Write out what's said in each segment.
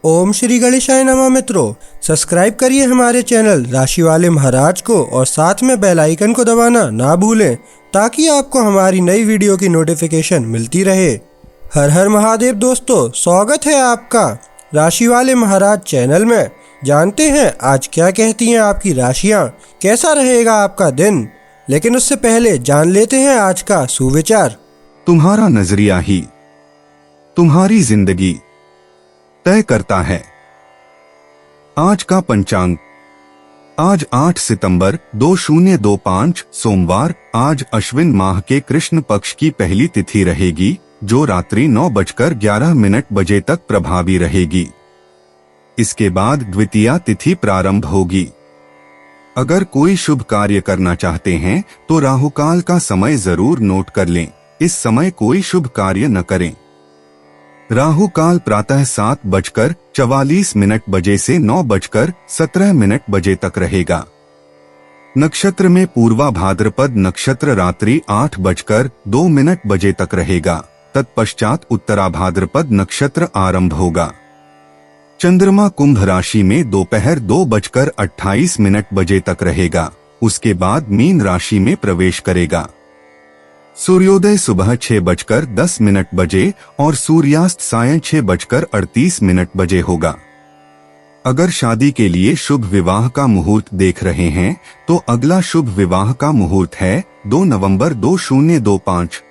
ओम श्री गणेशाय नमः। मित्रों, सब्सक्राइब करिए हमारे चैनल राशि वाले महाराज को और साथ में बेल आइकन को दबाना ना भूलें ताकि आपको हमारी नई वीडियो की नोटिफिकेशन मिलती रहे। हर हर महादेव दोस्तों, स्वागत है आपका राशि वाले महाराज चैनल में। जानते हैं आज क्या कहती हैं आपकी राशियां, कैसा रहेगा आपका दिन। लेकिन उससे पहले जान लेते हैं आज का सुविचार। तुम्हारा नजरिया ही तुम्हारी जिंदगी तय करता है। आज का पंचांग, आज 8 सितंबर 2025 सोमवार। आज अश्विन माह के कृष्ण पक्ष की पहली तिथि रहेगी जो रात्रि 9:11 तक प्रभावी रहेगी। इसके बाद द्वितीया तिथि प्रारंभ होगी। अगर कोई शुभ कार्य करना चाहते हैं तो राहुकाल का समय जरूर नोट कर लें। इस समय कोई शुभ कार्य न करें। राहुकाल प्रातः 7:44 से 9:17 तक रहेगा। नक्षत्र में पूर्वा भाद्रपद नक्षत्र रात्रि 8:02 तक रहेगा। तत्पश्चात उत्तरा भाद्रपद नक्षत्र आरंभ होगा। चंद्रमा कुंभ राशि में दोपहर 2:28 तक रहेगा। उसके बाद मीन राशि में प्रवेश करेगा। सूर्योदय सुबह 6:10 और सूर्यास्त सायं 6:38 होगा। अगर शादी के लिए शुभ विवाह का मुहूर्त देख रहे हैं तो अगला शुभ विवाह का मुहूर्त है 2 नवंबर 2025।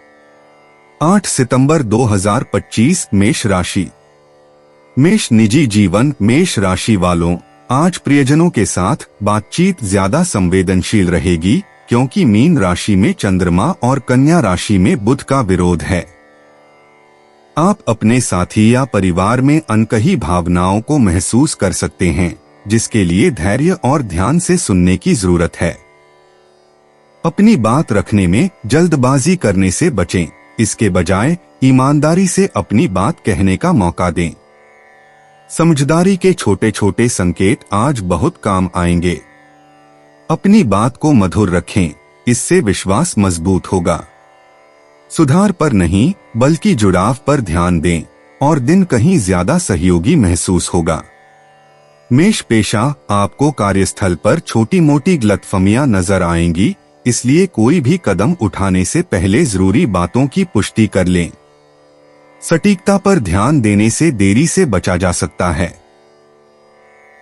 8 सितंबर 2025 मेष राशि। मेष निजी जीवन। मेष राशि वालों, आज प्रियजनों के साथ बातचीत ज्यादा संवेदनशील रहेगी क्योंकि मीन राशि में चंद्रमा और कन्या राशि में बुध का विरोध है। आप अपने साथी या परिवार में अनकही भावनाओं को महसूस कर सकते हैं, जिसके लिए धैर्य और ध्यान से सुनने की जरूरत है। अपनी बात रखने में जल्दबाजी करने से बचें। इसके बजाय ईमानदारी से अपनी बात कहने का मौका दें। समझदारी के छोटे छोटे संकेत आज बहुत काम आएंगे। अपनी बात को मधुर रखें, इससे विश्वास मजबूत होगा। सुधार पर नहीं बल्कि जुड़ाव पर ध्यान दें और दिन कहीं ज्यादा सहयोगी महसूस होगा। मेष पेशा। आपको कार्यस्थल पर छोटी मोटी गलतफहमियां नजर आएंगी, इसलिए कोई भी कदम उठाने से पहले जरूरी बातों की पुष्टि कर लें। सटीकता पर ध्यान देने से देरी से बचा जा सकता है।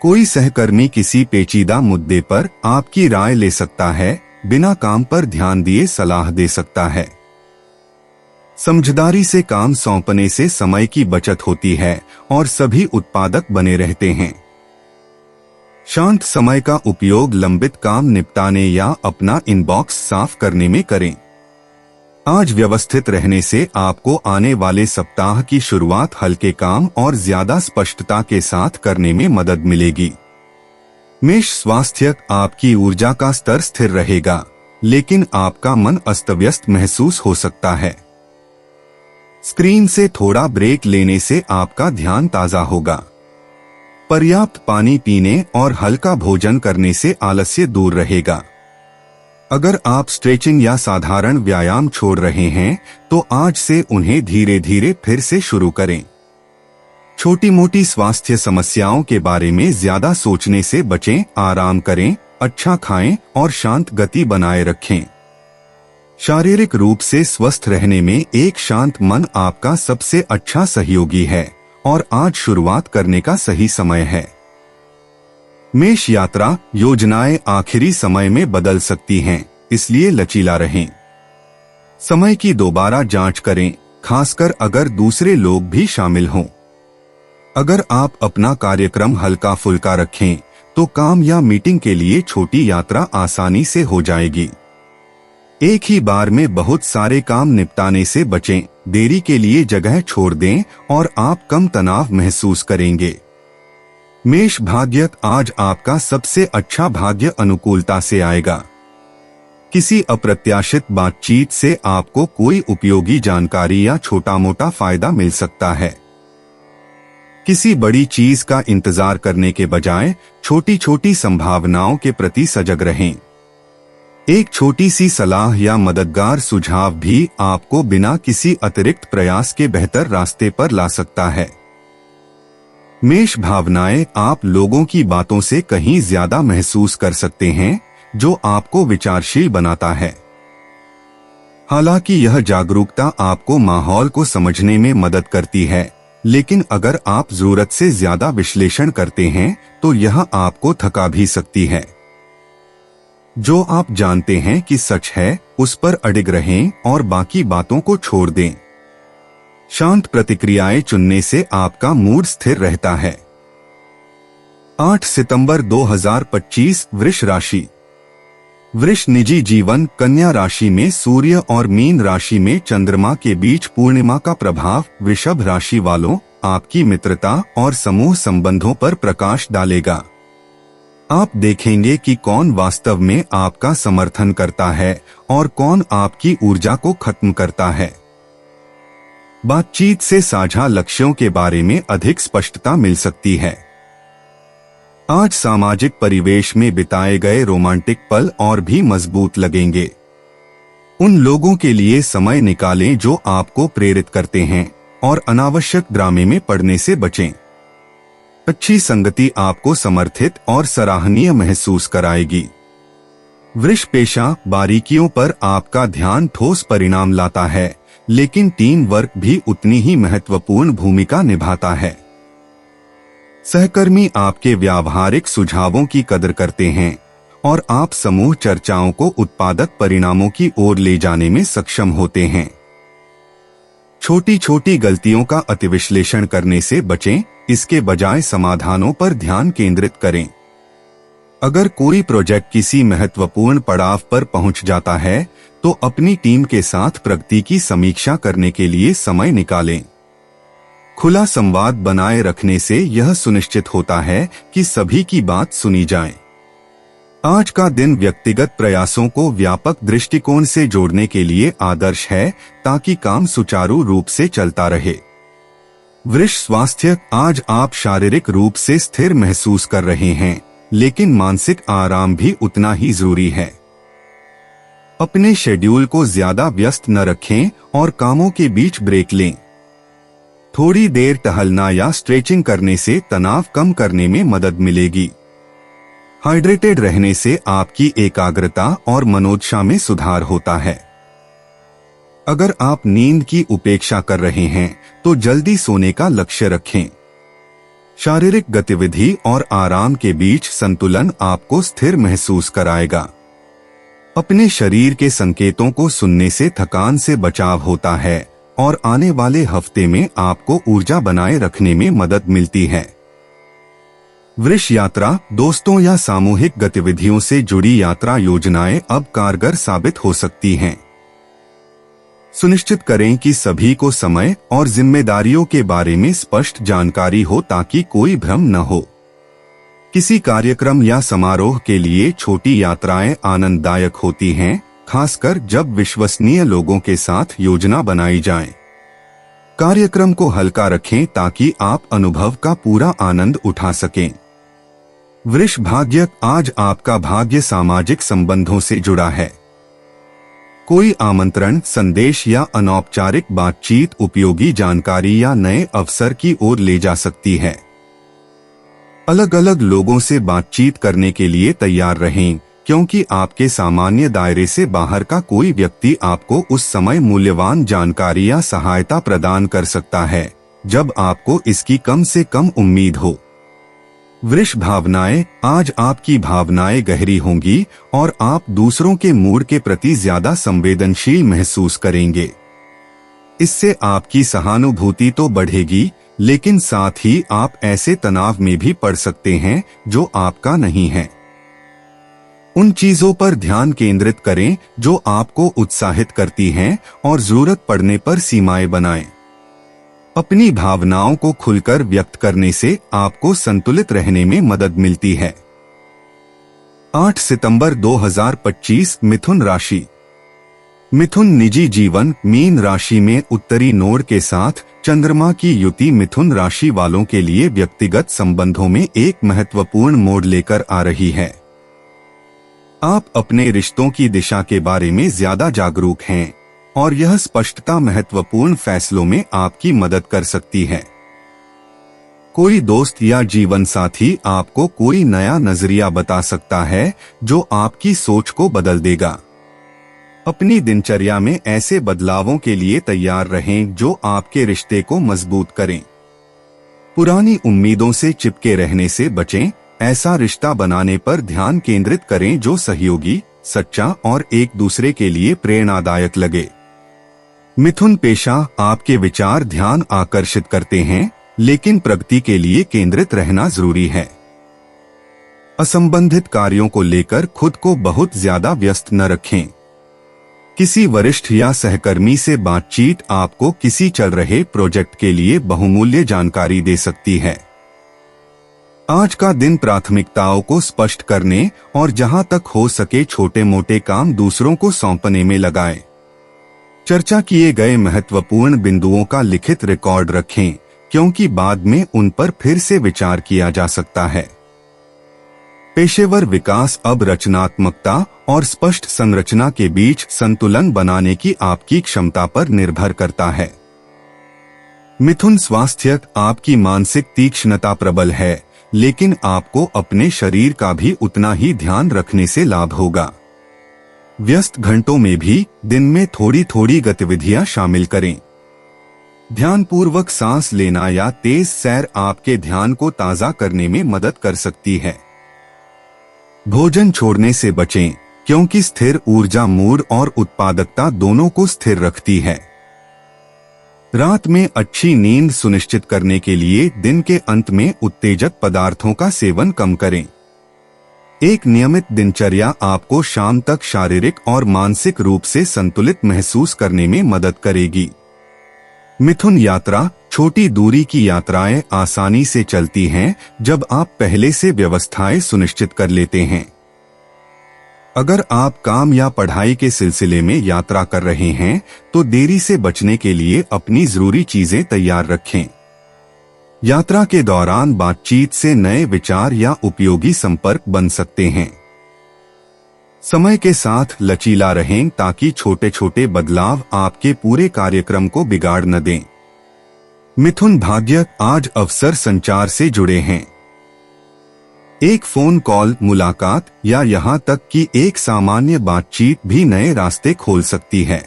कोई सहकर्मी किसी पेचीदा मुद्दे पर आपकी राय ले सकता है, बिना काम पर ध्यान दिए सलाह दे सकता है। समझदारी से काम सौंपने से समय की बचत होती है और सभी उत्पादक बने रहते हैं। शांत समय का उपयोग लंबित काम निपटाने या अपना इनबॉक्स साफ करने में करें। आज व्यवस्थित रहने से आपको आने वाले सप्ताह की शुरुआत हल्के काम और ज्यादा स्पष्टता के साथ करने में मदद मिलेगी। मेष स्वास्थ्य। आपकी ऊर्जा का स्तर स्थिर रहेगा, लेकिन आपका मन अस्तव्यस्त महसूस हो सकता है। स्क्रीन से थोड़ा ब्रेक लेने से आपका ध्यान ताजा होगा। पर्याप्त पानी पीने और हल्का भोजन करने से आलस्य दूर रहेगा। अगर आप स्ट्रेचिंग या साधारण व्यायाम छोड़ रहे हैं तो आज से उन्हें धीरे धीरे फिर से शुरू करें। छोटी मोटी स्वास्थ्य समस्याओं के बारे में ज्यादा सोचने से बचें। आराम करें, अच्छा खाएं और शांत गति बनाए रखें। शारीरिक रूप से स्वस्थ रहने में एक शांत मन आपका सबसे अच्छा सहयोगी है और आज शुरुआत करने का सही समय है। मेष यात्रा। योजनाएं आखिरी समय में बदल सकती हैं, इसलिए लचीला रहें। समय की दोबारा जांच करें, खासकर अगर दूसरे लोग भी शामिल हों। अगर आप अपना कार्यक्रम हल्का फुल्का रखें तो काम या मीटिंग के लिए छोटी यात्रा आसानी से हो जाएगी। एक ही बार में बहुत सारे काम निपटाने से बचें। देरी के लिए जगह छोड़ दें और आप कम तनाव महसूस करेंगे। मेष भाग्य। आज आपका सबसे अच्छा भाग्य अनुकूलता से आएगा। किसी अप्रत्याशित बातचीत से आपको कोई उपयोगी जानकारी या छोटा मोटा फायदा मिल सकता है। किसी बड़ी चीज का इंतजार करने के बजाय छोटी छोटी संभावनाओं के प्रति सजग रहें। एक छोटी सी सलाह या मददगार सुझाव भी आपको बिना किसी अतिरिक्त प्रयास के बेहतर रास्ते पर ला सकता है। मेष भावनाएं, आप लोगों की बातों से कहीं ज्यादा महसूस कर सकते हैं, जो आपको विचारशील बनाता है। हालांकि यह जागरूकता आपको माहौल को समझने में मदद करती है, लेकिन अगर आप जरूरत से ज्यादा विश्लेषण करते हैं तो यह आपको थका भी सकती है। जो आप जानते हैं कि सच है, उस पर अडिग रहें और बाकी बातों को छोड़ दें। शांत प्रतिक्रियाएं चुनने से आपका मूड स्थिर रहता है। 8 सितंबर 2025 वृष राशि। वृष निजी जीवन। कन्या राशि में सूर्य और मीन राशि में चंद्रमा के बीच पूर्णिमा का प्रभाव वृषभ राशि वालों, आपकी मित्रता और समूह संबंधों पर प्रकाश डालेगा। आप देखेंगे कि कौन वास्तव में आपका समर्थन करता है और कौन आपकी ऊर्जा को खत्म करता है। बातचीत से साझा लक्ष्यों के बारे में अधिक स्पष्टता मिल सकती है। आज सामाजिक परिवेश में बिताए गए रोमांटिक पल और भी मजबूत लगेंगे। उन लोगों के लिए समय निकालें जो आपको प्रेरित करते हैं और अनावश्यक ड्रामे में पड़ने से बचें। अच्छी संगति आपको समर्थित और सराहनीय महसूस कराएगी। वृष पेशा। बारीकियों पर आपका ध्यान ठोस परिणाम लाता है, लेकिन टीम वर्क भी उतनी ही महत्वपूर्ण भूमिका निभाता है। सहकर्मी आपके व्यावहारिक सुझावों की कदर करते हैं और आप समूह चर्चाओं को उत्पादक परिणामों की ओर ले जाने में सक्षम होते हैं। छोटी छोटी गलतियों का अतिविश्लेषण करने से बचें, इसके बजाय समाधानों पर ध्यान केंद्रित करें। अगर कोई प्रोजेक्ट किसी महत्वपूर्ण पड़ाव पर पहुंच जाता है तो अपनी टीम के साथ प्रगति की समीक्षा करने के लिए समय निकालें। खुला संवाद बनाए रखने से यह सुनिश्चित होता है कि सभी की बात सुनी जाए। आज का दिन व्यक्तिगत प्रयासों को व्यापक दृष्टिकोण से जोड़ने के लिए आदर्श है, ताकि काम सुचारू रूप से चलता रहे। वृष स्वास्थ्य। आज आप शारीरिक रूप से स्थिर महसूस कर रहे हैं, लेकिन मानसिक आराम भी उतना ही जरूरी है। अपने शेड्यूल को ज्यादा व्यस्त न रखें और कामों के बीच ब्रेक लें। थोड़ी देर टहलना या स्ट्रेचिंग करने से तनाव कम करने में मदद मिलेगी। हाइड्रेटेड रहने से आपकी एकाग्रता और मनोदशा में सुधार होता है। अगर आप नींद की उपेक्षा कर रहे हैं तो जल्दी सोने का लक्ष्य रखें। शारीरिक गतिविधि और आराम के बीच संतुलन आपको स्थिर महसूस कराएगा। अपने शरीर के संकेतों को सुनने से थकान से बचाव होता है और आने वाले हफ्ते में आपको ऊर्जा बनाए रखने में मदद मिलती है। वृष यात्रा। दोस्तों या सामूहिक गतिविधियों से जुड़ी यात्रा योजनाएं अब कारगर साबित हो सकती हैं। सुनिश्चित करें कि सभी को समय और जिम्मेदारियों के बारे में स्पष्ट जानकारी हो, ताकि कोई भ्रम न हो। किसी कार्यक्रम या समारोह के लिए छोटी यात्राएं आनंददायक होती हैं, खासकर जब विश्वसनीय लोगों के साथ योजना बनाई जाए। कार्यक्रम को हल्का रखें ताकि आप अनुभव का पूरा आनंद उठा सकें। वृष भाग्य। आज आपका भाग्य सामाजिक संबंधों से जुड़ा है। कोई आमंत्रण, संदेश या अनौपचारिक बातचीत उपयोगी जानकारी या नए अवसर की ओर ले जा सकती है। अलग अलग लोगों से बातचीत करने के लिए तैयार रहें, क्योंकि आपके सामान्य दायरे से बाहर का कोई व्यक्ति आपको उस समय मूल्यवान जानकारी या सहायता प्रदान कर सकता है जब आपको इसकी कम से कम उम्मीद हो। वृष भावनाएं। आज आपकी भावनाएं गहरी होंगी और आप दूसरों के मूड के प्रति ज्यादा संवेदनशील महसूस करेंगे। इससे आपकी सहानुभूति तो बढ़ेगी, लेकिन साथ ही आप ऐसे तनाव में भी पड़ सकते हैं जो आपका नहीं है। उन चीजों पर ध्यान केंद्रित करें जो आपको उत्साहित करती हैं और जरूरत पड़ने पर सीमाएं बनाएं। अपनी भावनाओं को खुलकर व्यक्त करने से आपको संतुलित रहने में मदद मिलती है। 8 सितंबर 2025 मिथुन राशि। मिथुन निजी जीवन। मीन राशि में उत्तरी नोड के साथ चंद्रमा की युति मिथुन राशि वालों के लिए व्यक्तिगत संबंधों में एक महत्वपूर्ण मोड़ लेकर आ रही है। आप अपने रिश्तों की दिशा के बारे में ज्यादा जागरूक हैं और यह स्पष्टता महत्वपूर्ण फैसलों में आपकी मदद कर सकती है। कोई दोस्त या जीवन साथी आपको कोई नया नजरिया बता सकता है जो आपकी सोच को बदल देगा। अपनी दिनचर्या में ऐसे बदलावों के लिए तैयार रहें जो आपके रिश्ते को मजबूत करें। पुरानी उम्मीदों से चिपके रहने से बचें। ऐसा रिश्ता बनाने पर ध्यान केंद्रित करें जो सहयोगी, सच्चा और एक दूसरे के लिए प्रेरणादायक लगे। मिथुन पेशा, आपके विचार ध्यान आकर्षित करते हैं, लेकिन प्रगति के लिए केंद्रित रहना जरूरी है। असंबंधित कार्यों को लेकर खुद को बहुत ज्यादा व्यस्त न रखें। किसी वरिष्ठ या सहकर्मी से बातचीत आपको किसी चल रहे प्रोजेक्ट के लिए बहुमूल्य जानकारी दे सकती है। आज का दिन प्राथमिकताओं को स्पष्ट करने और जहां तक हो सके छोटे मोटे काम दूसरों को सौंपने में लगाएं। चर्चा किए गए महत्वपूर्ण बिंदुओं का लिखित रिकॉर्ड रखें, क्योंकि बाद में उन पर फिर से विचार किया जा सकता है। पेशेवर विकास अब रचनात्मकता और स्पष्ट संरचना के बीच संतुलन बनाने की आपकी क्षमता पर निर्भर करता है। मिथुन स्वास्थ्य, आपकी मानसिक तीक्ष्णता प्रबल है, लेकिन आपको अपने शरीर का भी उतना ही ध्यान रखने से लाभ होगा। व्यस्त घंटों में भी दिन में थोड़ी थोड़ी गतिविधियां शामिल करें। ध्यानपूर्वक सांस लेना या तेज सैर आपके ध्यान को ताज़ा करने में मदद कर सकती है। भोजन छोड़ने से बचें, क्योंकि स्थिर ऊर्जा मूड और उत्पादकता दोनों को स्थिर रखती है। रात में अच्छी नींद सुनिश्चित करने के लिए दिन के अंत में उत्तेजक पदार्थों का सेवन कम करें। एक नियमित दिनचर्या आपको शाम तक शारीरिक और मानसिक रूप से संतुलित महसूस करने में मदद करेगी। मिथुन यात्रा, छोटी दूरी की यात्राएं आसानी से चलती हैं जब आप पहले से व्यवस्थाएं सुनिश्चित कर लेते हैं। अगर आप काम या पढ़ाई के सिलसिले में यात्रा कर रहे हैं तो देरी से बचने के लिए अपनी जरूरी चीजें तैयार रखें। यात्रा के दौरान बातचीत से नए विचार या उपयोगी संपर्क बन सकते हैं। समय के साथ लचीला रहें ताकि छोटे छोटे बदलाव आपके पूरे कार्यक्रम को बिगाड़ न दें। मिथुन भाग्य, आज अवसर संचार से जुड़े हैं। एक फोन कॉल, मुलाकात या यहां तक कि एक सामान्य बातचीत भी नए रास्ते खोल सकती है।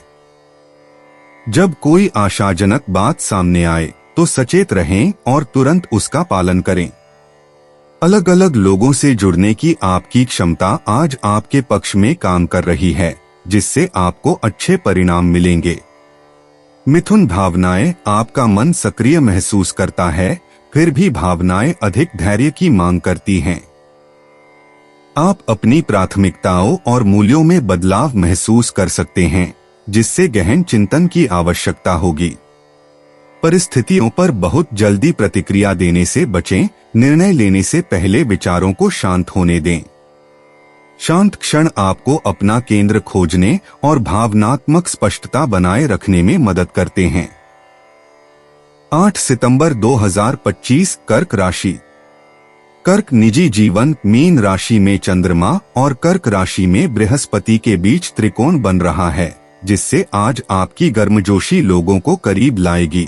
जब कोई आशाजनक बात सामने आए तो सचेत रहें और तुरंत उसका पालन करें। अलग अलग लोगों से जुड़ने की आपकी क्षमता आज आपके पक्ष में काम कर रही है, जिससे आपको अच्छे परिणाम मिलेंगे। मिथुन भावनाएं, आपका मन सक्रिय महसूस करता है, फिर भी भावनाएं अधिक धैर्य की मांग करती हैं। आप अपनी प्राथमिकताओं और मूल्यों में बदलाव महसूस कर सकते हैं, जिससे गहन चिंतन की आवश्यकता होगी। परिस्थितियों पर बहुत जल्दी प्रतिक्रिया देने से बचें, निर्णय लेने से पहले विचारों को शांत होने दें। शांत क्षण आपको अपना केंद्र खोजने और भावनात्मक स्पष्टता बनाए रखने में मदद करते हैं। 8 सितंबर 2025, कर्क राशि। कर्क निजी जीवन, मीन राशि में चंद्रमा और कर्क राशि में बृहस्पति के बीच त्रिकोण बन रहा है, जिससे आज आपकी गर्मजोशी लोगों को करीब लाएगी।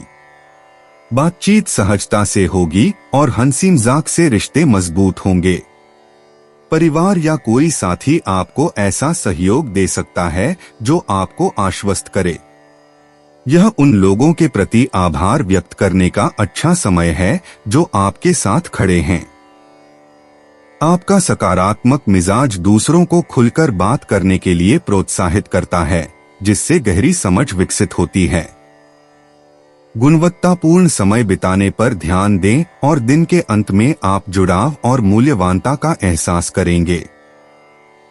बातचीत सहजता से होगी और हंसी मजाक से रिश्ते मजबूत होंगे। परिवार या कोई साथी आपको ऐसा सहयोग दे सकता है जो आपको आश्वस्त करे। यह उन लोगों के प्रति आभार व्यक्त करने का अच्छा समय है जो आपके साथ खड़े हैं। आपका सकारात्मक मिजाज दूसरों को खुलकर बात करने के लिए प्रोत्साहित करता है, जिससे गहरी समझ विकसित होती है। गुणवत्तापूर्ण समय बिताने पर ध्यान दें और दिन के अंत में आप जुड़ाव और मूल्यवानता का एहसास करेंगे।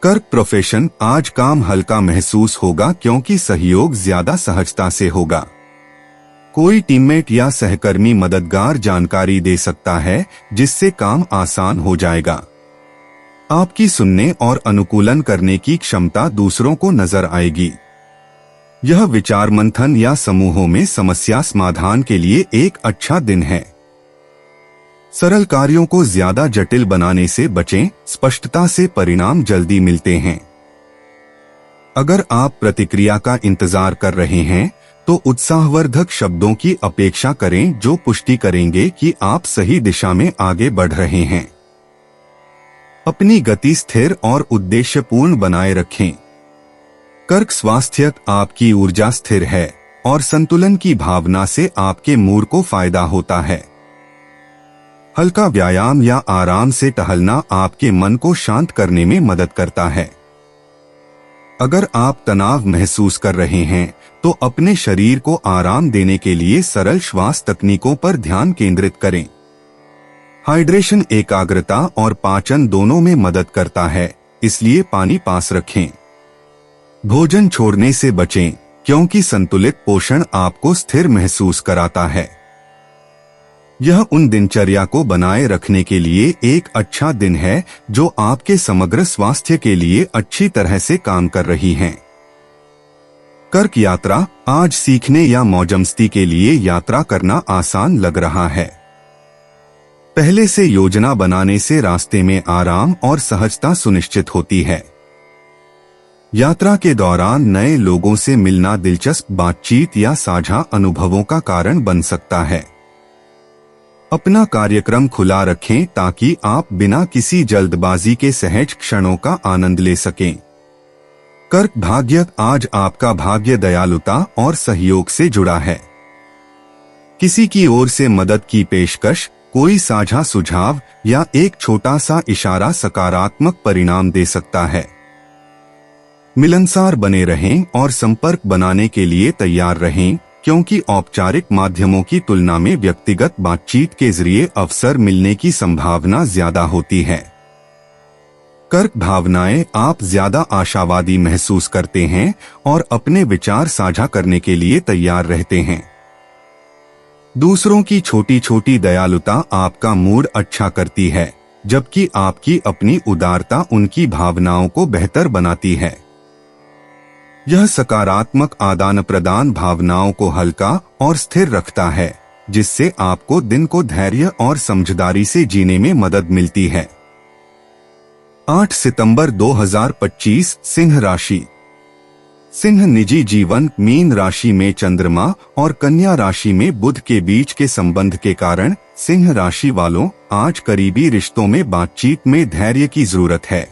कर्क प्रोफेशन, आज काम हल्का महसूस होगा क्योंकि सहयोग ज्यादा सहजता से होगा। कोई टीममेट या सहकर्मी मददगार जानकारी दे सकता है, जिससे काम आसान हो जाएगा। आपकी सुनने और अनुकूलन करने की क्षमता दूसरों को नजर आएगी। यह विचार मंथन या समूहों में समस्या समाधान के लिए एक अच्छा दिन है। सरल कार्यों को ज्यादा जटिल बनाने से बचें, स्पष्टता से परिणाम जल्दी मिलते हैं। अगर आप प्रतिक्रिया का इंतजार कर रहे हैं तो उत्साहवर्धक शब्दों की अपेक्षा करें जो पुष्टि करेंगे कि आप सही दिशा में आगे बढ़ रहे हैं। अपनी गति स्थिर और उद्देश्यपूर्ण बनाए रखें। कर्क स्वास्थ्य, आपकी ऊर्जा स्थिर है और संतुलन की भावना से आपके मूड को फायदा होता है। हल्का व्यायाम या आराम से टहलना आपके मन को शांत करने में मदद करता है। अगर आप तनाव महसूस कर रहे हैं तो अपने शरीर को आराम देने के लिए सरल श्वास तकनीकों पर ध्यान केंद्रित करें। हाइड्रेशन एकाग्रता और पाचन दोनों में मदद करता है, इसलिए पानी पास रखें। भोजन छोड़ने से बचें क्योंकि संतुलित पोषण आपको स्थिर महसूस कराता है। यह उन दिनचर्या को बनाए रखने के लिए एक अच्छा दिन है जो आपके समग्र स्वास्थ्य के लिए अच्छी तरह से काम कर रही हैं। कर्क यात्रा, आज सीखने या मौजमस्ती के लिए यात्रा करना आसान लग रहा है। पहले से योजना बनाने से रास्ते में आराम और सहजता सुनिश्चित होती है। यात्रा के दौरान नए लोगों से मिलना दिलचस्प बातचीत या साझा अनुभवों का कारण बन सकता है। अपना कार्यक्रम खुला रखें ताकि आप बिना किसी जल्दबाजी के सहज क्षणों का आनंद ले सकें। कर्क भाग्य, आज आपका भाग्य दयालुता और सहयोग से जुड़ा है। किसी की ओर से मदद की पेशकश, कोई साझा सुझाव या एक छोटा सा इशारा सकारात्मक परिणाम दे सकता है। मिलनसार बने रहें और संपर्क बनाने के लिए तैयार रहें क्योंकि औपचारिक माध्यमों की तुलना में व्यक्तिगत बातचीत के जरिए अवसर मिलने की संभावना ज्यादा होती है। कर्क भावनाएं, आप ज्यादा आशावादी महसूस करते हैं और अपने विचार साझा करने के लिए तैयार रहते हैं। दूसरों की छोटी छोटी दयालुता आपका मूड अच्छा करती है, जबकि आपकी अपनी उदारता उनकी भावनाओं को बेहतर बनाती है। यह सकारात्मक आदान प्रदान भावनाओं को हल्का और स्थिर रखता है, जिससे आपको दिन को धैर्य और समझदारी से जीने में मदद मिलती है। 8 सितंबर 2025, सिंह राशि। सिंह निजी जीवन, मीन राशि में चंद्रमा और कन्या राशि में बुध के बीच के संबंध के कारण सिंह राशि वालों, आज करीबी रिश्तों में बातचीत में धैर्य की जरूरत है।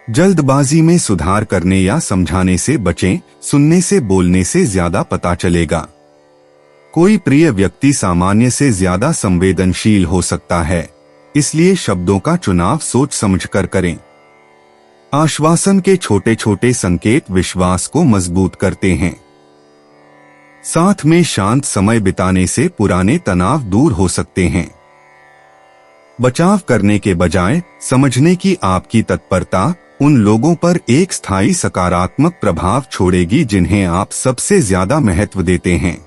जल्दबाजी में सुधार करने या समझाने से बचें, सुनने से बोलने से ज्यादा पता चलेगा। कोई प्रिय व्यक्ति सामान्य से ज्यादा संवेदनशील हो सकता है, इसलिए शब्दों का चुनाव सोच समझकर करें। आश्वासन के छोटे छोटे संकेत विश्वास को मजबूत करते हैं। साथ में शांत समय बिताने से पुराने तनाव दूर हो सकते हैं। बचाव करने के बजाय समझने की आपकी तत्परता उन लोगों पर एक स्थायी सकारात्मक प्रभाव छोड़ेगी जिन्हें आप सबसे ज्यादा महत्व देते हैं।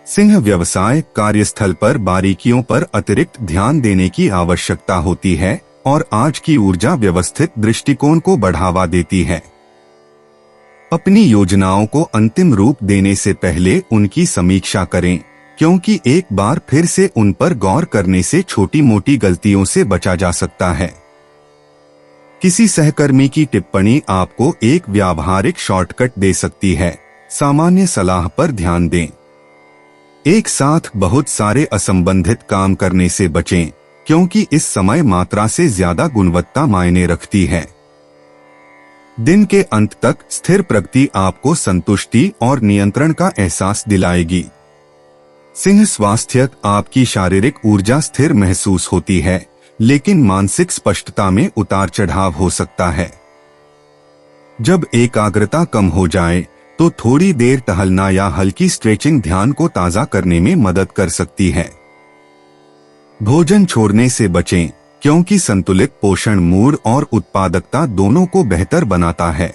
सिंह व्यवसाय, कार्यस्थल पर बारीकियों पर अतिरिक्त ध्यान देने की आवश्यकता होती है और आज की ऊर्जा व्यवस्थित दृष्टिकोण को बढ़ावा देती है। अपनी योजनाओं को अंतिम रूप देने से पहले उनकी समीक्षा करें, क्योंकि एक बार फिर से उन पर गौर करने से छोटी मोटी गलतियों से बचा जा सकता है। किसी सहकर्मी की टिप्पणी आपको एक व्यावहारिक शॉर्टकट दे सकती है, सामान्य सलाह पर ध्यान दें। एक साथ बहुत सारे असंबंधित काम करने से बचें, क्योंकि इस समय मात्रा से ज्यादा गुणवत्ता मायने रखती है। दिन के अंत तक स्थिर प्रगति आपको संतुष्टि और नियंत्रण का एहसास दिलाएगी। सिंह स्वास्थ्य, आपकी शारीरिक ऊर्जा स्थिर महसूस होती है, लेकिन मानसिक स्पष्टता में उतार चढ़ाव हो सकता है। जब एकाग्रता कम हो जाए तो थोड़ी देर टहलना या हल्की स्ट्रेचिंग ध्यान को ताजा करने में मदद कर सकती है। भोजन छोड़ने से बचें, क्योंकि संतुलित पोषण मूड और उत्पादकता दोनों को बेहतर बनाता है।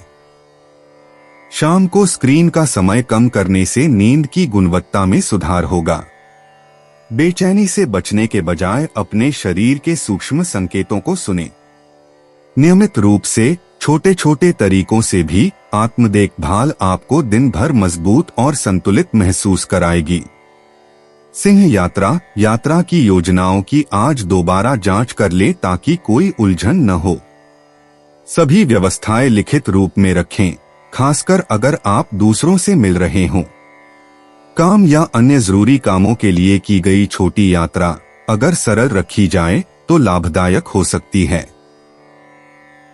शाम को स्क्रीन का समय कम करने से नींद की गुणवत्ता में सुधार होगा। बेचैनी से बचने के बजाय अपने शरीर के सूक्ष्म संकेतों को सुनें। नियमित रूप से छोटे छोटे तरीकों से भी आत्म देखभाल आपको दिन भर मजबूत और संतुलित महसूस कराएगी। सिंह यात्रा की योजनाओं की आज दोबारा जांच कर ले ताकि कोई उलझन न हो। सभी व्यवस्थाएं लिखित रूप में रखें, खासकर अगर आप दूसरों से मिल रहे हों। काम या अन्य जरूरी कामों के लिए की गई छोटी यात्रा अगर सरल रखी जाए तो लाभदायक हो सकती है।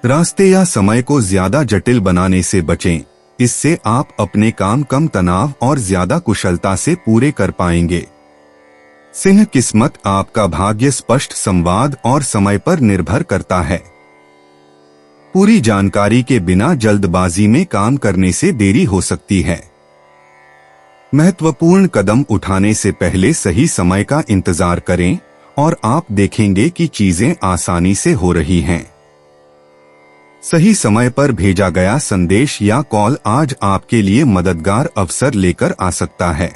रास्ते या समय को ज्यादा जटिल बनाने से बचें, इससे आप अपने काम कम तनाव और ज्यादा कुशलता से पूरे कर पाएंगे। सिंह किस्मत, आपका भाग्य स्पष्ट संवाद और समय पर निर्भर करता है। पूरी जानकारी के बिना जल्दबाजी में काम करने से देरी हो सकती है। महत्वपूर्ण कदम उठाने से पहले सही समय का इंतजार करें और आप देखेंगे कि चीजें आसानी से हो रही हैं। सही समय पर भेजा गया संदेश या कॉल आज आपके लिए मददगार अवसर लेकर आ सकता है।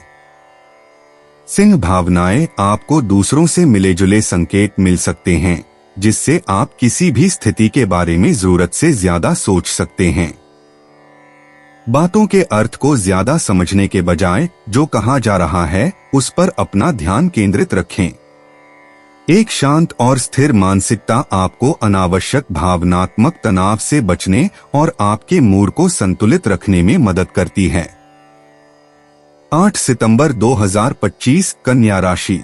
सिंह भावनाएं, आपको दूसरों से मिले जुले संकेत मिल सकते हैं, जिससे आप किसी भी स्थिति के बारे में जरूरत से ज्यादा सोच सकते हैं। बातों के अर्थ को ज्यादा समझने के बजाय जो कहा जा रहा है उस पर अपना ध्यान केंद्रित रखें। एक शांत और स्थिर मानसिकता आपको अनावश्यक भावनात्मक तनाव से बचने और आपके मूड को संतुलित रखने में मदद करती है। 8 सितंबर 2025, कन्या राशि।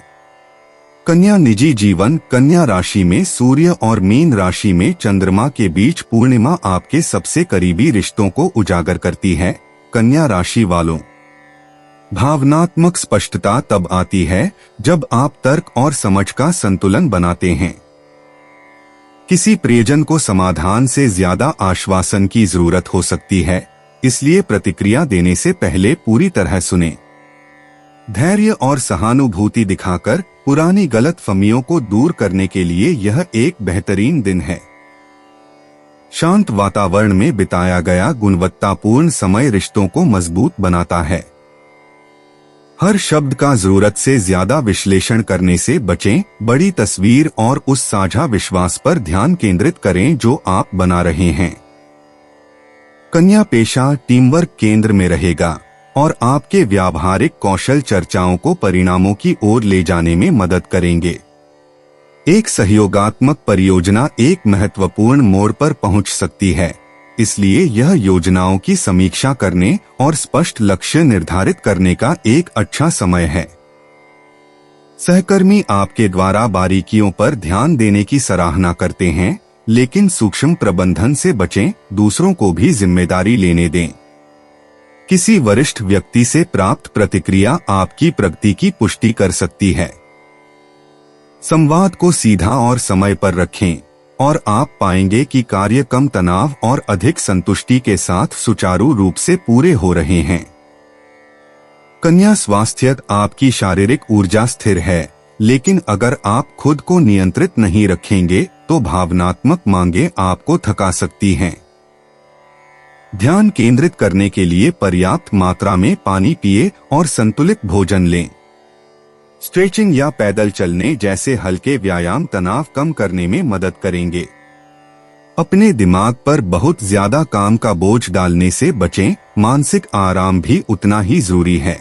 कन्या निजी जीवन। कन्या राशि में सूर्य और मीन राशि में चंद्रमा के बीच पूर्णिमा आपके सबसे करीबी रिश्तों को उजागर करती है। कन्या राशि वालों, भावनात्मक स्पष्टता तब आती है जब आप तर्क और समझ का संतुलन बनाते हैं। किसी प्रियजन को समाधान से ज्यादा आश्वासन की जरूरत हो सकती है, इसलिए प्रतिक्रिया देने से पहले पूरी तरह सुनें। धैर्य और सहानुभूति दिखाकर पुरानी गलतफहमियों को दूर करने के लिए यह एक बेहतरीन दिन है। शांत वातावरण में बिताया गया गुणवत्तापूर्ण समय रिश्तों को मजबूत बनाता है। हर शब्द का जरूरत से ज्यादा विश्लेषण करने से बचें। बड़ी तस्वीर और उस साझा विश्वास पर ध्यान केंद्रित करें जो आप बना रहे हैं। कन्या पेशा। टीमवर्क केंद्र में रहेगा और आपके व्यावहारिक कौशल चर्चाओं को परिणामों की ओर ले जाने में मदद करेंगे। एक सहयोगात्मक परियोजना एक महत्वपूर्ण मोड़ पर पहुंच सकती है, इसलिए यह योजनाओं की समीक्षा करने और स्पष्ट लक्ष्य निर्धारित करने का एक अच्छा समय है। सहकर्मी आपके द्वारा बारीकियों पर ध्यान देने की सराहना करते हैं, लेकिन सूक्ष्म प्रबंधन से बचें। दूसरों को भी जिम्मेदारी लेने दें। किसी वरिष्ठ व्यक्ति से प्राप्त प्रतिक्रिया आपकी प्रगति की पुष्टि कर सकती है। संवाद को सीधा और समय पर रखें और आप पाएंगे कि कार्य कम तनाव और अधिक संतुष्टि के साथ सुचारू रूप से पूरे हो रहे हैं। कन्या स्वास्थ्य। आपकी शारीरिक ऊर्जा स्थिर है, लेकिन अगर आप खुद को नियंत्रित नहीं रखेंगे तो भावनात्मक मांगें आपको थका सकती हैं। ध्यान केंद्रित करने के लिए पर्याप्त मात्रा में पानी पिए और संतुलित भोजन लें। स्ट्रेचिंग या पैदल चलने जैसे हल्के व्यायाम तनाव कम करने में मदद करेंगे। अपने दिमाग पर बहुत ज्यादा काम का बोझ डालने से बचें। मानसिक आराम भी उतना ही जरूरी है।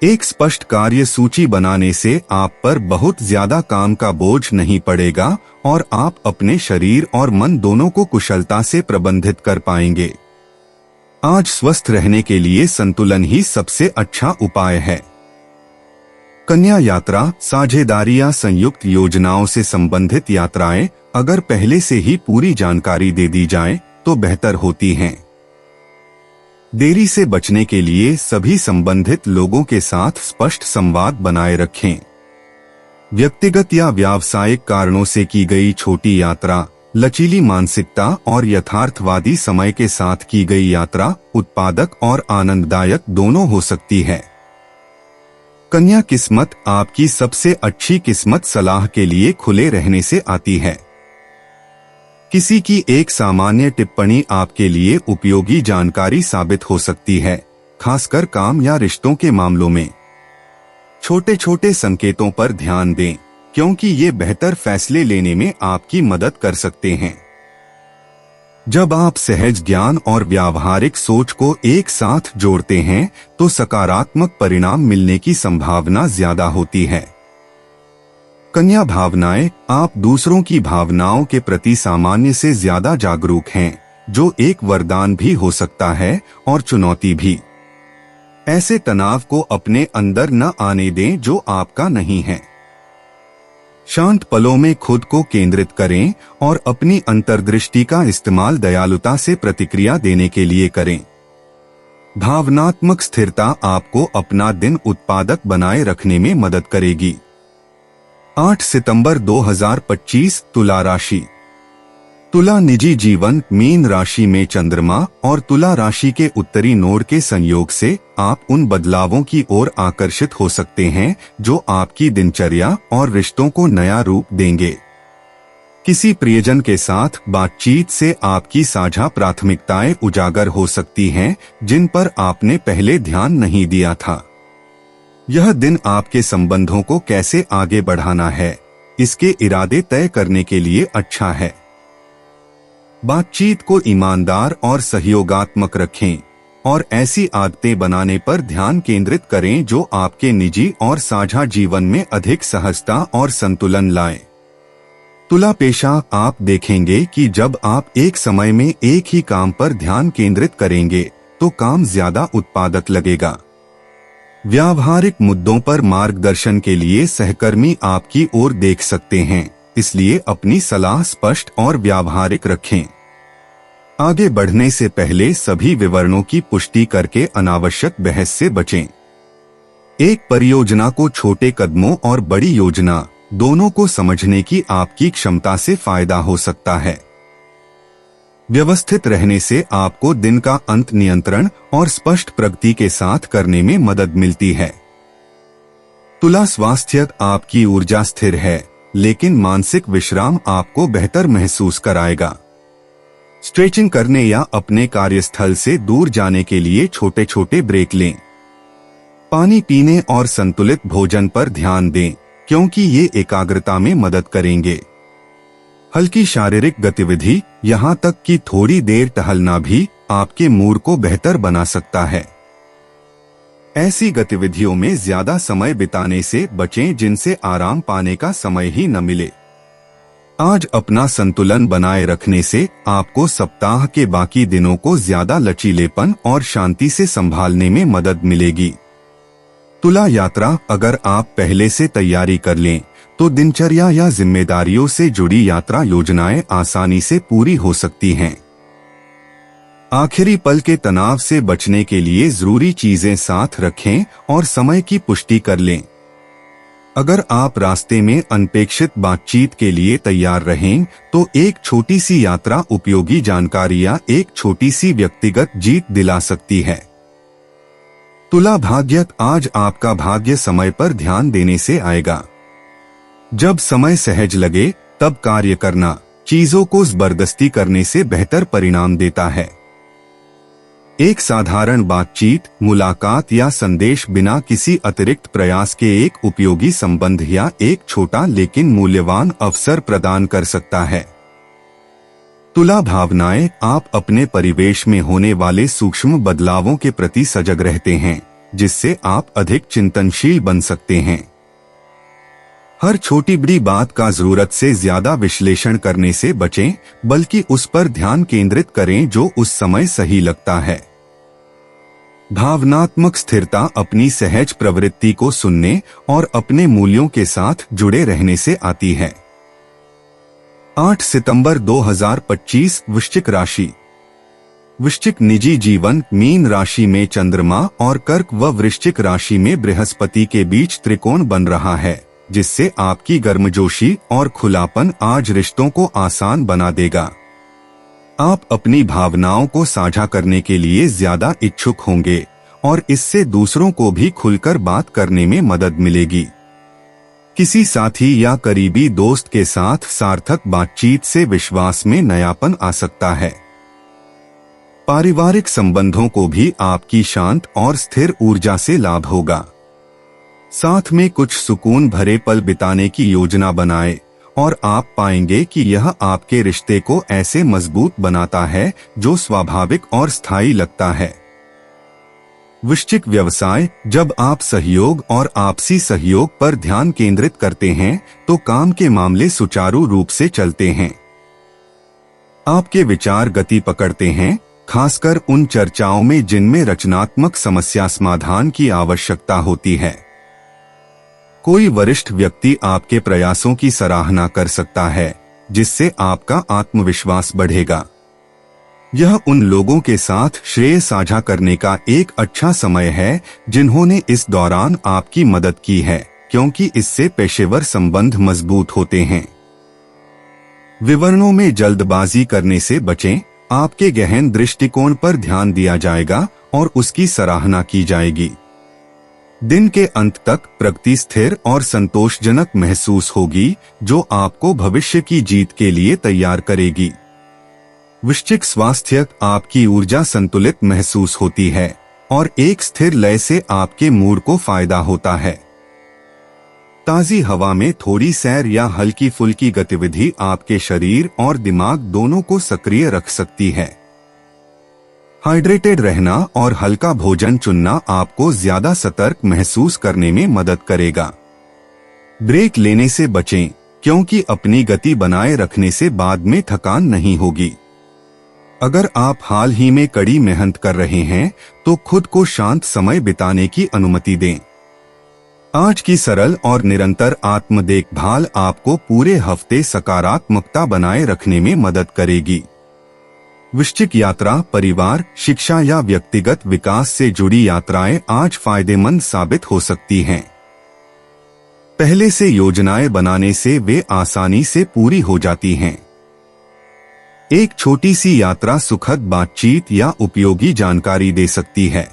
एक स्पष्ट कार्य सूची बनाने से आप पर बहुत ज्यादा काम का बोझ नहीं पड़ेगा और आप अपने शरीर और मन दोनों को कुशलता से प्रबंधित कर पाएंगे। आज स्वस्थ रहने के लिए संतुलन ही सबसे अच्छा उपाय है। कन्या यात्रा। साझेदारी या संयुक्त योजनाओं से संबंधित यात्राएं अगर पहले से ही पूरी जानकारी दे दी जाए तो बेहतर होती हैं। देरी से बचने के लिए सभी संबंधित लोगों के साथ स्पष्ट संवाद बनाए रखें। व्यक्तिगत या व्यावसायिक कारणों से की गई छोटी यात्रा लचीली मानसिकता और यथार्थवादी समय के साथ की गई यात्रा उत्पादक और आनंददायक दोनों हो सकती है। कन्या किस्मत। आपकी सबसे अच्छी किस्मत सलाह के लिए खुले रहने से आती है। किसी की एक सामान्य टिप्पणी आपके लिए उपयोगी जानकारी साबित हो सकती है, खासकर काम या रिश्तों के मामलों में। छोटे छोटे संकेतों पर ध्यान दें, क्योंकि ये बेहतर फैसले लेने में आपकी मदद कर सकते हैं। जब आप सहज ज्ञान और व्यावहारिक सोच को एक साथ जोड़ते हैं तो सकारात्मक परिणाम मिलने की संभावना ज्यादा होती है। कन्या भावनाएं। आप दूसरों की भावनाओं के प्रति सामान्य से ज्यादा जागरूक हैं, जो एक वरदान भी हो सकता है और चुनौती भी। ऐसे तनाव को अपने अंदर न आने दें जो आपका नहीं है। शांत पलों में खुद को केंद्रित करें और अपनी अंतर्दृष्टि का इस्तेमाल दयालुता से प्रतिक्रिया देने के लिए करें। भावनात्मक स्थिरता आपको अपना दिन उत्पादक बनाए रखने में मदद करेगी। 8 सितंबर 2025 तुला राशि। तुला निजी जीवन मीन राशि में चंद्रमा और तुला राशि के उत्तरी नोड के संयोग से आप उन बदलावों की ओर आकर्षित हो सकते हैं जो आपकी दिनचर्या और रिश्तों को नया रूप देंगे। किसी प्रियजन के साथ बातचीत से आपकी साझा प्राथमिकताएं उजागर हो सकती हैं जिन पर आपने पहले ध्यान नहीं दिया था। यह दिन आपके संबंधों को कैसे आगे बढ़ाना है इसके इरादे तय करने के लिए अच्छा है। बातचीत को ईमानदार और सहयोगात्मक रखें और ऐसी आदतें बनाने पर ध्यान केंद्रित करें जो आपके निजी और साझा जीवन में अधिक सहजता और संतुलन लाएं। तुला पेशा। आप देखेंगे कि जब आप एक समय में एक ही काम पर ध्यान केंद्रित करेंगे तो काम ज्यादा उत्पादक लगेगा। व्यावहारिक मुद्दों पर मार्गदर्शन के लिए सहकर्मी आपकी ओर देख सकते हैं, इसलिए अपनी सलाह स्पष्ट और व्यावहारिक रखें। आगे बढ़ने से पहले सभी विवरणों की पुष्टि करके अनावश्यक बहस से बचें। एक परियोजना को छोटे कदमों और बड़ी योजना दोनों को समझने की आपकी क्षमता से फायदा हो सकता है। व्यवस्थित रहने से आपको दिन का अंत नियंत्रण और स्पष्ट प्रगति के साथ करने में मदद मिलती है। तुला स्वास्थ्य। आपकी ऊर्जा स्थिर है लेकिन मानसिक विश्राम आपको बेहतर महसूस कराएगा। स्ट्रेचिंग करने या अपने कार्यस्थल से दूर जाने के लिए छोटे छोटे ब्रेक लें। पानी पीने और संतुलित भोजन पर ध्यान दें क्योंकि ये एकाग्रता में मदद करेंगे। हल्की शारीरिक गतिविधि यहाँ तक कि थोड़ी देर टहलना भी आपके मूड को बेहतर बना सकता है। ऐसी गतिविधियों में ज्यादा समय बिताने से बचें जिनसे आराम पाने का समय ही न मिले। आज अपना संतुलन बनाए रखने से आपको सप्ताह के बाकी दिनों को ज्यादा लचीलेपन और शांति से संभालने में मदद मिलेगी। तुला यात्रा। अगर आप पहले से तैयारी कर लें तो दिनचर्या या जिम्मेदारियों से जुड़ी यात्रा योजनाएं आसानी से पूरी हो सकती हैं। आखिरी पल के तनाव से बचने के लिए जरूरी चीजें साथ रखें और समय की पुष्टि कर लें। अगर आप रास्ते में अनपेक्षित बातचीत के लिए तैयार रहें तो एक छोटी सी यात्रा उपयोगी जानकारी या एक छोटी सी व्यक्तिगत जीत दिला सकती है। तुला भाग्य। आज आपका भाग्य समय पर ध्यान देने से आएगा। जब समय सहज लगे तब कार्य करना चीजों को जबरदस्ती करने से बेहतर परिणाम देता है। एक साधारण बातचीत, मुलाकात या संदेश बिना किसी अतिरिक्त प्रयास के एक उपयोगी संबंध या एक छोटा लेकिन मूल्यवान अवसर प्रदान कर सकता है। तुला भावनाएं। आप अपने परिवेश में होने वाले सूक्ष्म बदलावों के प्रति सजग रहते हैं जिससे आप अधिक चिंतनशील बन सकते हैं। हर छोटी बड़ी बात का जरूरत से ज्यादा विश्लेषण करने से बचें, बल्कि उस पर ध्यान केंद्रित करें जो उस समय सही लगता है। भावनात्मक स्थिरता अपनी सहज प्रवृत्ति को सुनने और अपने मूल्यों के साथ जुड़े रहने से आती है। 8 सितंबर 2025 वृश्चिक राशि। वृश्चिक निजी जीवन मीन राशि में चंद्रमा और कर्क व वृश्चिक राशि में बृहस्पति के बीच त्रिकोण बन रहा है, जिससे आपकी गर्मजोशी और खुलापन आज रिश्तों को आसान बना देगा। आप अपनी भावनाओं को साझा करने के लिए ज्यादा इच्छुक होंगे और इससे दूसरों को भी खुलकर बात करने में मदद मिलेगी। किसी साथी या करीबी दोस्त के साथ सार्थक बातचीत से विश्वास में नयापन आ सकता है। पारिवारिक संबंधों को भी आपकी शांत और स्थिर ऊर्जा से लाभ होगा। साथ में कुछ सुकून भरे पल बिताने की योजना बनाएं और आप पाएंगे कि यह आपके रिश्ते को ऐसे मजबूत बनाता है जो स्वाभाविक और स्थायी लगता है। वृश्चिक व्यवसाय। जब आप सहयोग और आपसी सहयोग पर ध्यान केंद्रित करते हैं तो काम के मामले सुचारू रूप से चलते हैं। आपके विचार गति पकड़ते हैं, खासकर उन चर्चाओं में जिनमें रचनात्मक समस्या समाधान की आवश्यकता होती है। कोई वरिष्ठ व्यक्ति आपके प्रयासों की सराहना कर सकता है, जिससे आपका आत्मविश्वास बढ़ेगा। यह उन लोगों के साथ श्रेय साझा करने का एक अच्छा समय है जिन्होंने इस दौरान आपकी मदद की है, क्योंकि इससे पेशेवर संबंध मजबूत होते हैं। विवरणों में जल्दबाजी करने से बचें। आपके गहन दृष्टिकोण पर ध्यान दिया जाएगा और उसकी सराहना की जाएगी। दिन के अंत तक प्रगति स्थिर और संतोषजनक महसूस होगी, जो आपको भविष्य की जीत के लिए तैयार करेगी। वृश्चिक स्वास्थ्य, आपकी ऊर्जा संतुलित महसूस होती है और एक स्थिर लय से आपके मूड को फायदा होता है। ताजी हवा में थोड़ी सैर या हल्की फुल्की गतिविधि आपके शरीर और दिमाग दोनों को सक्रिय रख सकती है। हाइड्रेटेड रहना और हल्का भोजन चुनना आपको ज्यादा सतर्क महसूस करने में मदद करेगा। ब्रेक लेने से बचें, क्योंकि अपनी गति बनाए रखने से बाद में थकान नहीं होगी। अगर आप हाल ही में कड़ी मेहनत कर रहे हैं, तो खुद को शांत समय बिताने की अनुमति दें। आज की सरल और निरंतर आत्म देखभाल आपको पूरे हफ्ते सकारात्मकता बनाए रखने में मदद करेगी। वृश्चिक यात्रा, परिवार, शिक्षा या व्यक्तिगत विकास से जुड़ी यात्राएं आज फायदेमंद साबित हो सकती हैं। पहले से योजनाएं बनाने से वे आसानी से पूरी हो जाती हैं। एक छोटी सी यात्रा सुखद बातचीत या उपयोगी जानकारी दे सकती है।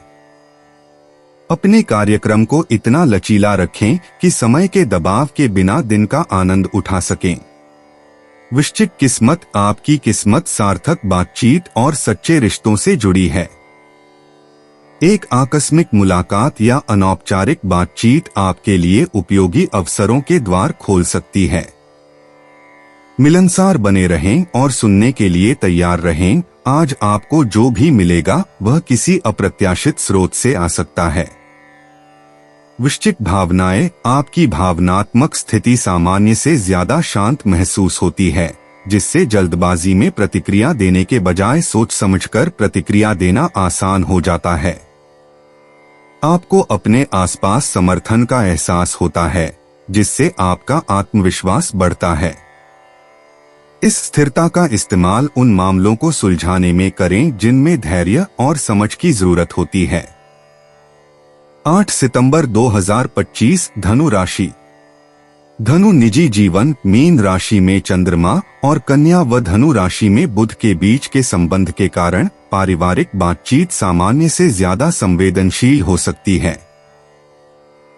अपने कार्यक्रम को इतना लचीला रखें कि समय के दबाव के बिना दिन का आनंद उठा सकें। वृश्चिक किस्मत, आपकी किस्मत सार्थक बातचीत और सच्चे रिश्तों से जुड़ी है। एक आकस्मिक मुलाकात या अनौपचारिक बातचीत आपके लिए उपयोगी अवसरों के द्वार खोल सकती है। मिलनसार बने रहें और सुनने के लिए तैयार रहें। आज आपको जो भी मिलेगा वह किसी अप्रत्याशित स्रोत से आ सकता है। वृश्चिक भावनाएं, आपकी भावनात्मक स्थिति सामान्य से ज्यादा शांत महसूस होती है, जिससे जल्दबाजी में प्रतिक्रिया देने के बजाय सोच समझकर प्रतिक्रिया देना आसान हो जाता है। आपको अपने आसपास समर्थन का एहसास होता है, जिससे आपका आत्मविश्वास बढ़ता है। इस स्थिरता का इस्तेमाल उन मामलों को सुलझाने में करें जिनमें धैर्य और समझ की जरूरत होती है। 8 सितंबर 2025, धनु राशि। धनु निजी जीवन, मीन राशि में चंद्रमा और कन्या व धनु राशि में बुध के बीच के संबंध के कारण पारिवारिक बातचीत सामान्य से ज्यादा संवेदनशील हो सकती है।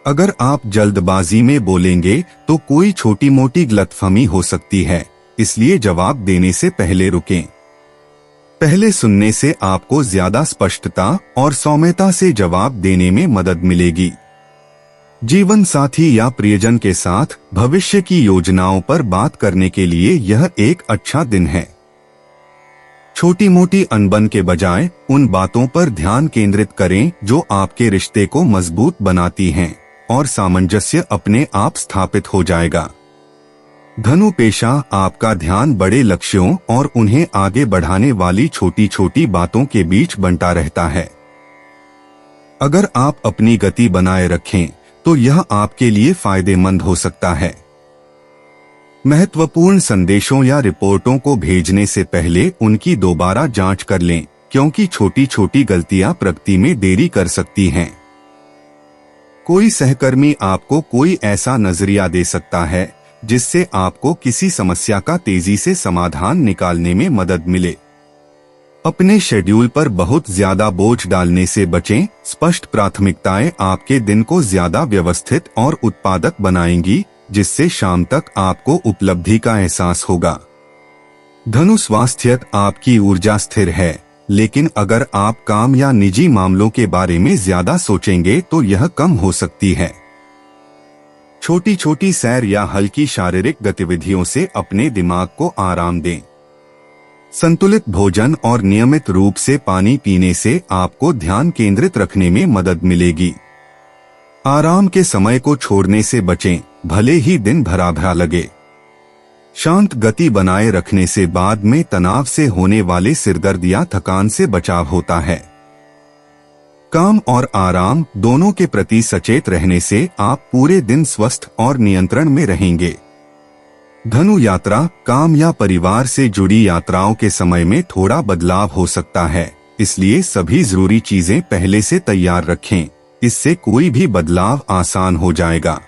अगर आप जल्दबाजी में बोलेंगे तो कोई छोटी मोटी गलतफहमी हो सकती है, इसलिए जवाब देने से पहले रुकें। पहले सुनने से आपको ज्यादा स्पष्टता और सौम्यता से जवाब देने में मदद मिलेगी। जीवन साथी या प्रियजन के साथ भविष्य की योजनाओं पर बात करने के लिए यह एक अच्छा दिन है। छोटी मोटी अनबन के बजाय उन बातों पर ध्यान केंद्रित करें जो आपके रिश्ते को मजबूत बनाती हैं, और सामंजस्य अपने आप स्थापित हो जाएगा। धनु पेशा, आपका ध्यान बड़े लक्ष्यों और उन्हें आगे बढ़ाने वाली छोटी छोटी बातों के बीच बंटा रहता है। अगर आप अपनी गति बनाए रखें तो यह आपके लिए फायदेमंद हो सकता है। महत्वपूर्ण संदेशों या रिपोर्टों को भेजने से पहले उनकी दोबारा जांच कर लें, क्योंकि छोटी छोटी गलतियां प्रगति में देरी कर सकती हैं। कोई सहकर्मी आपको कोई ऐसा नजरिया दे सकता है जिससे आपको किसी समस्या का तेजी से समाधान निकालने में मदद मिले। अपने शेड्यूल पर बहुत ज्यादा बोझ डालने से बचें। स्पष्ट प्राथमिकताएं आपके दिन को ज्यादा व्यवस्थित और उत्पादक बनाएंगी, जिससे शाम तक आपको उपलब्धि का एहसास होगा। धनु स्वास्थ्य, आपकी ऊर्जा स्थिर है, लेकिन अगर आप काम या निजी मामलों के बारे में ज्यादा सोचेंगे तो यह कम हो सकती है। छोटी छोटी सैर या हल्की शारीरिक गतिविधियों से अपने दिमाग को आराम दें। संतुलित भोजन और नियमित रूप से पानी पीने से आपको ध्यान केंद्रित रखने में मदद मिलेगी। आराम के समय को छोड़ने से बचें, भले ही दिन भरा भरा लगे। शांत गति बनाए रखने से बाद में तनाव से होने वाले सिरदर्द या थकान से बचाव होता है। काम और आराम दोनों के प्रति सचेत रहने से आप पूरे दिन स्वस्थ और नियंत्रण में रहेंगे। धनु यात्रा, काम या परिवार से जुड़ी यात्राओं के समय में थोड़ा बदलाव हो सकता है, इसलिए सभी जरूरी चीजें पहले से तैयार रखें। इससे कोई भी बदलाव आसान हो जाएगा।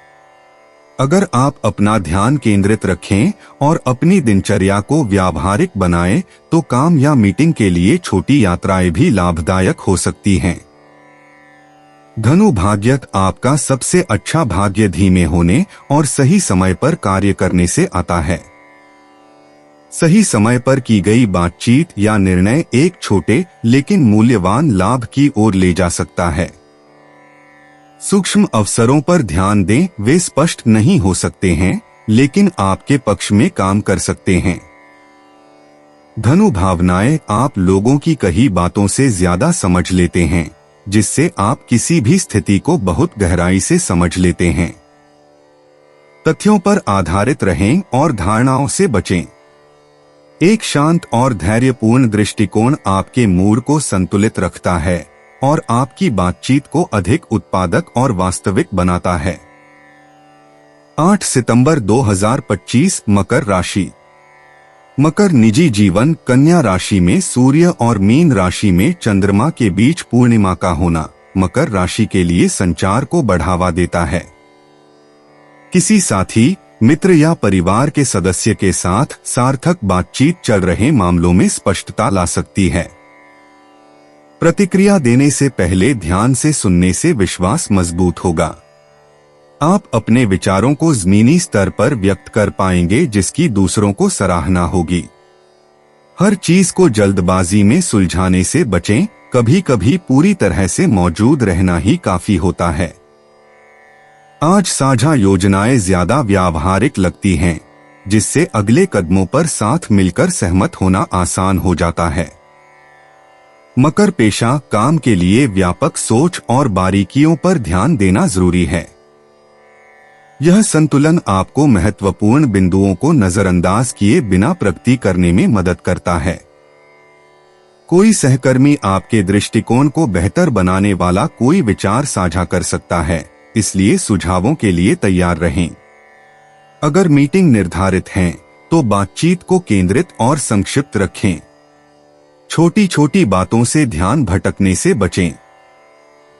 अगर आप अपना ध्यान केंद्रित रखें और अपनी दिनचर्या को व्यावहारिक बनाएं, तो काम या मीटिंग के लिए छोटी यात्राएं भी लाभदायक हो सकती हैं। धनु भाग्यत, आपका सबसे अच्छा भाग्य धीमे होने और सही समय पर कार्य करने से आता है। सही समय पर की गई बातचीत या निर्णय एक छोटे लेकिन मूल्यवान लाभ की ओर ले जा सकता है। सूक्ष्म अवसरों पर ध्यान दें, वे स्पष्ट नहीं हो सकते हैं लेकिन आपके पक्ष में काम कर सकते हैं। धनु भावनाएं, आप लोगों की कही बातों से ज्यादा समझ लेते हैं, जिससे आप किसी भी स्थिति को बहुत गहराई से समझ लेते हैं। तथ्यों पर आधारित रहें और धारणाओं से बचें। एक शांत और धैर्यपूर्ण दृष्टिकोण आपके मूड को संतुलित रखता है और आपकी बातचीत को अधिक उत्पादक और वास्तविक बनाता है। 8 सितंबर 2025 मकर राशि। मकर निजी जीवन, कन्या राशि में सूर्य और मीन राशि में चंद्रमा के बीच पूर्णिमा का होना मकर राशि के लिए संचार को बढ़ावा देता है। किसी साथी, मित्र या परिवार के सदस्य के साथ सार्थक बातचीत चल रहे मामलों में स्पष्टता ला सकती है। प्रतिक्रिया देने से पहले ध्यान से सुनने से विश्वास मजबूत होगा। आप अपने विचारों को जमीनी स्तर पर व्यक्त कर पाएंगे, जिसकी दूसरों को सराहना होगी। हर चीज को जल्दबाजी में सुलझाने से बचें, कभी कभी पूरी तरह से मौजूद रहना ही काफी होता है। आज साझा योजनाएं ज्यादा व्यावहारिक लगती हैं, जिससे अगले कदमों पर साथ मिलकर सहमत होना आसान हो जाता है। मकर पेशा, काम के लिए व्यापक सोच और बारीकियों पर ध्यान देना जरूरी है। यह संतुलन आपको महत्वपूर्ण बिंदुओं को नजरअंदाज किए बिना प्रगति करने में मदद करता है। कोई सहकर्मी आपके दृष्टिकोण को बेहतर बनाने वाला कोई विचार साझा कर सकता है, इसलिए सुझावों के लिए तैयार रहें। अगर मीटिंग निर्धारित है तो बातचीत को केंद्रित और संक्षिप्त रखें। छोटी छोटी बातों से ध्यान भटकने से बचें।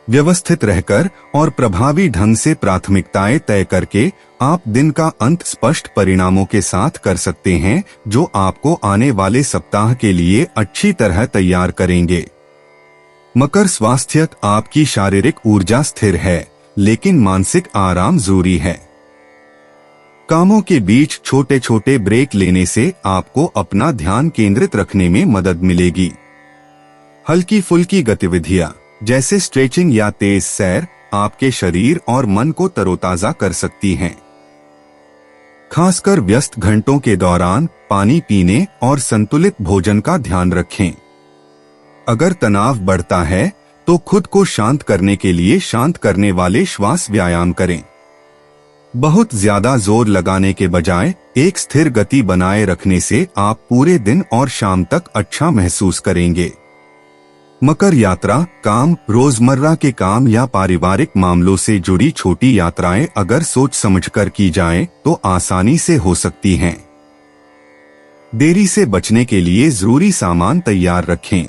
व्यवस्थित रहकर और प्रभावी ढंग से प्राथमिकताएं तय करके आप दिन का अंत स्पष्ट परिणामों के साथ कर सकते हैं, जो आपको आने वाले सप्ताह के लिए अच्छी तरह तैयार करेंगे। मकर स्वास्थ्य, आपकी शारीरिक ऊर्जा स्थिर है, लेकिन मानसिक आराम जरूरी है। कामों के बीच छोटे छोटे ब्रेक लेने से आपको अपना ध्यान केंद्रित रखने में मदद मिलेगी। हल्की फुल्की गतिविधियां जैसे स्ट्रेचिंग या तेज सैर आपके शरीर और मन को तरोताजा कर सकती हैं। खासकर व्यस्त घंटों के दौरान पानी पीने और संतुलित भोजन का ध्यान रखें। अगर तनाव बढ़ता है तो खुद को शांत करने के लिए शांत करने वाले श्वास व्यायाम करें। बहुत ज्यादा जोर लगाने के बजाय एक स्थिर गति बनाए रखने से आप पूरे दिन और शाम तक अच्छा महसूस करेंगे। मकर यात्रा, काम, रोजमर्रा के काम या पारिवारिक मामलों से जुड़ी छोटी यात्राएं अगर सोच समझकर की जाएं तो आसानी से हो सकती हैं। देरी से बचने के लिए जरूरी सामान तैयार रखें।